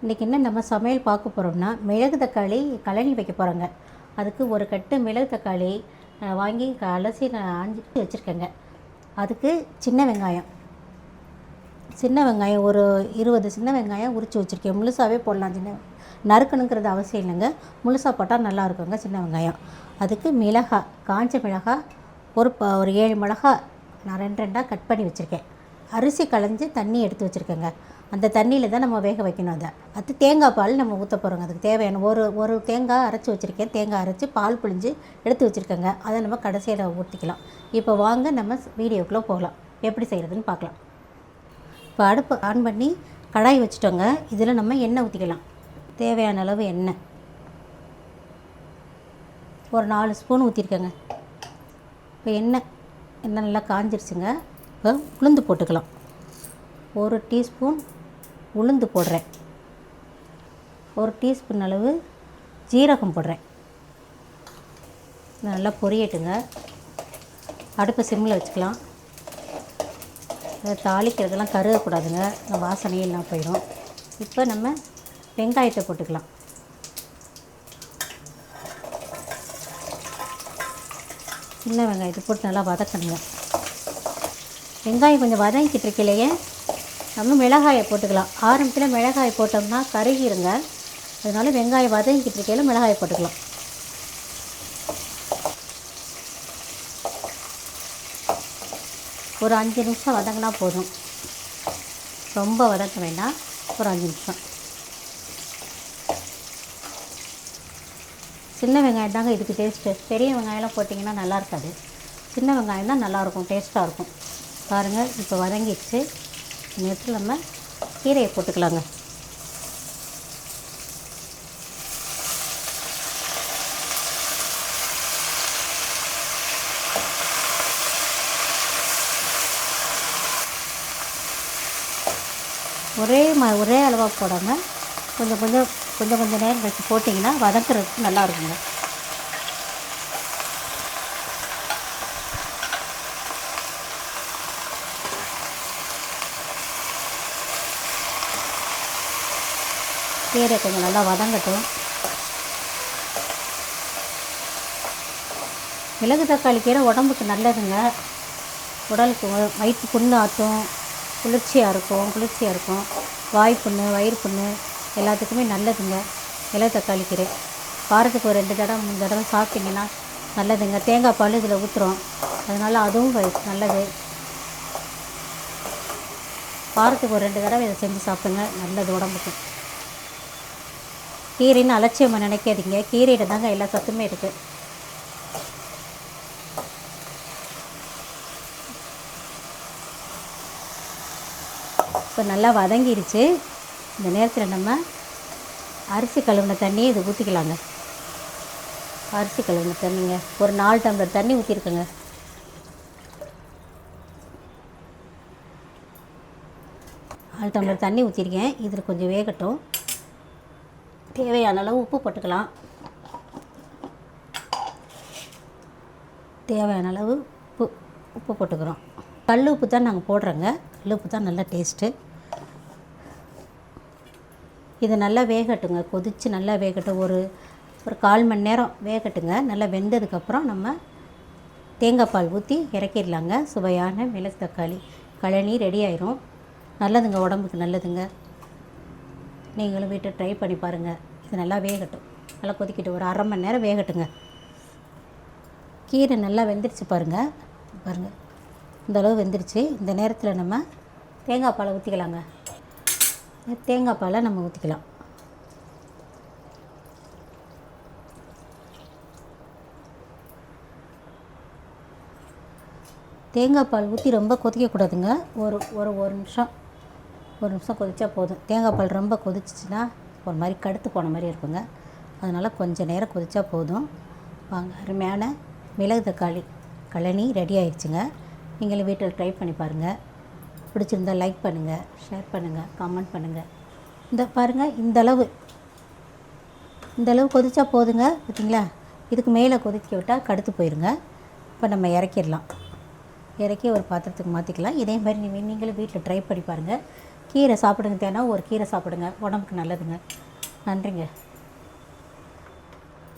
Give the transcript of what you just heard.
இன்றைக்கி என்ன நம்ம சமையல் பார்க்க போகிறோம்னா மிளகு தக்காளி கழனி வைக்க போகிறோங்க. அதுக்கு ஒரு கட்டு மிளகு தக்காளி வாங்கி அலசி நான் ஆஞ்சி வச்சுருக்கேங்க. அதுக்கு சின்ன வெங்காயம் ஒரு 20 சின்ன வெங்காயம் உரித்து வச்சுருக்கேன். முழுசாகவே போடலாம், சின்ன நறுக்கணுங்கிறது அவசியம் இல்லைங்க. முழுசாக போட்டால் நல்லா இருக்குங்க சின்ன வெங்காயம். அதுக்கு மிளகாய், காஞ்ச மிளகாய் ஒரு 7 மிளகாய் நான் 2 கட் பண்ணி வச்சுருக்கேன். அரிசி களைஞ்சி தண்ணி எடுத்து வச்சுருக்கேங்க. அந்த தண்ணியில் தான் நம்ம வேக வைக்கணும். அது தேங்காய் பால் நம்ம ஊற்ற போகிறோங்க. அதுக்கு தேவையான ஒரு தேங்காய் அரைச்சி வச்சுருக்கேன். தேங்காய் அரைச்சி பால் புழிஞ்சு எடுத்து வச்சுருக்கேங்க. அதை நம்ம கடைசியில் ஊற்றிக்கலாம். இப்போ வாங்க நம்ம வீடியோக்குள்ளே போகலாம், எப்படி செய்கிறதுன்னு பார்க்கலாம். இப்போ அடுப்பு ஆன் பண்ணி கடாய் வச்சுட்டோங்க. இதில் நம்ம எண்ணெய் ஊற்றிக்கலாம். தேவையான அளவு எண்ணெய் ஒரு 4 ஸ்பூன் ஊற்றிருக்கேங்க. இப்போ எண்ணெய் நல்லா காஞ்சிருச்சுங்க. இப்போ உளுந்து போட்டுக்கலாம். 1 டீஸ்பூன் உளுந்து போடுறேன். 1 டீஸ்பூன் அளவு ஜீரகம் போடுறேன். நல்லா பொரியட்டுங்க. அடுப்பை சிம்மில் வச்சுக்கலாம். தாளிக்கிறதெல்லாம் கருகக்கூடாதுங்க, வாசனையே எல்லாம் போயிடும். இப்போ நம்ம வெங்காயத்தை போட்டுக்கலாம். சின்ன வெங்காயத்தை போட்டு நல்லா வதக்கணுங்க. வெங்காயம் கொஞ்சம் வதங்கிக்கிட்டு இருக்கலையே நம்ம மிளகாயை போட்டுக்கலாம். ஆரம்பத்தில் மிளகாய் போட்டோம்னா கருகிருங்க. அதனால வெங்காயம் வதங்கிக்கிட்டு இருக்கையில் மிளகாயை போட்டுக்கலாம். ஒரு 5 நிமிஷம் வதங்கினா போதும், ரொம்ப வதக்க வேண்டாம். ஒரு 5 நிமிஷம். சின்ன வெங்காயம் தாங்க இதுக்கு டேஸ்ட்டு. பெரிய வெங்காயம்லாம் போட்டிங்கன்னா நல்லா இருக்காது. சின்ன வெங்காயம் தான் நல்லாயிருக்கும், டேஸ்ட்டாக இருக்கும். பாருங்கள், இப்போ வதங்கிடுச்சு. இந்த நேரத்தில் நம்ம கீரையை போட்டுக்கலாங்க. ஒரே அளவாக போடாமல் கொஞ்சம் நேரம் கழிச்சு போட்டிங்கன்னா வதக்குறதுக்கு நல்லா இருக்குங்க. கீரை கொஞ்சம் நல்லா வதங்கட்டும். மிளகு தக்காளி கீரை உடம்புக்கு நல்லதுங்க. உடலுக்கு வயிற்று புண்ணு ஆற்றும், குளிர்ச்சியாக இருக்கும். வாய்ப்புண்ணு, வயிறு புண்ணு எல்லாத்துக்குமே நல்லதுங்க மிளகு தக்காளி கீரை. வாரத்துக்கு ஒரு 2 தடவை 3 தடவை சாப்பிட்டிங்கன்னா நல்லதுங்க. தேங்காய் பால் இதில் ஊற்றுறோம், அதனால் அதுவும் நல்லது. வாரத்துக்கு ஒரு 2 தடவை இதை செஞ்சு சாப்பிடுங்க, நல்லது உடம்புக்கு. கீரைன்னு அலட்சியமாக நினைக்காதீங்க, கீரையில் தாங்க எல்லா சத்துமே இருக்குது. இப்போ நல்லா வதங்கிடுச்சு. இந்த நேரத்தில் நம்ம அரிசி கழுவின தண்ணியை இது ஊற்றிக்கலாங்க. அரிசி கழுவின தண்ணிங்க ஒரு 4 டம்ளர் தண்ணி ஊற்றிருக்கேங்க. தண்ணி ஊற்றிருக்கேன். இதில் கொஞ்சம் வேகட்டும். தேவையான அளவு உப்பு போட்டுக்கலாம். தேவையான அளவு உப்பு போட்டுக்கிறோம். கல் உப்பு தான் நாங்கள் போடுறோங்க. கல் உப்பு தான் நல்லா டேஸ்ட்டு. இது நல்லா வேகட்டுங்க, கொதித்து நல்லா வேகட்டும். ஒரு 1/4 மணி நேரம் வேகட்டுங்க. நல்லா வெந்ததுக்கப்புறம் நம்ம தேங்காய் பால் ஊற்றி இறக்கிடலாங்க. சுவையான மிளகு தக்காளி கழனி ரெடி ஆயிரும். நல்லதுங்க, உடம்புக்கு நல்லதுங்க. நீங்களும் வீட்டை ட்ரை பண்ணி பாருங்கள். இது நல்லா வேகட்டும், நல்லா கொதிக்கட்டும். ஒரு 1/2 மணி நேரம் வேகட்டுங்க. கீரை நல்லா வெந்துருச்சு பாருங்கள். இந்தளவு வெந்துருச்சு. இந்த நேரத்தில் நம்ம தேங்காய் பாலை ஊற்றிக்கலாங்க. தேங்காய் பாலை நம்ம ஊற்றிக்கலாம். தேங்காய் பால் ஊற்றி ரொம்ப கொதிக்கக்கூடாதுங்க. ஒரு நிமிஷம் கொதிச்சா போதும். தேங்காய் பால் ரொம்ப கொதிச்சிச்சின்னா ஒரு மாதிரி கடுத்து போன மாதிரி இருக்குங்க. அதனால் கொஞ்சம் நேரம் கொதிச்சா போதும். வாங்க, அருமையான மிளகு தக்காளி கழனி ரெடி ஆயிடுச்சுங்க. நீங்களும் வீட்டில் ட்ரை பண்ணி பாருங்கள். பிடிச்சிருந்தால் லைக் பண்ணுங்கள், ஷேர் பண்ணுங்கள், கமெண்ட் பண்ணுங்கள். இந்த பாருங்கள், இந்தளவு கொதிச்சா போதுங்க. பார்த்தீங்களா? இதுக்கு மேலே கொதிக்க விட்டால் கடுத்து போயிருங்க. இப்போ நம்ம இறக்கிடலாம். இறக்கி ஒரு பாத்திரத்துக்கு மாற்றிக்கலாம். இதே மாதிரி நீங்களும் வீட்டில் ட்ரை பண்ணி பாருங்கள். கீரை சாப்பிடுங்க, தினம் ஒரு கீரை சாப்பிடுங்க, உடம்புக்கு நல்லதுங்க. நன்றிங்க.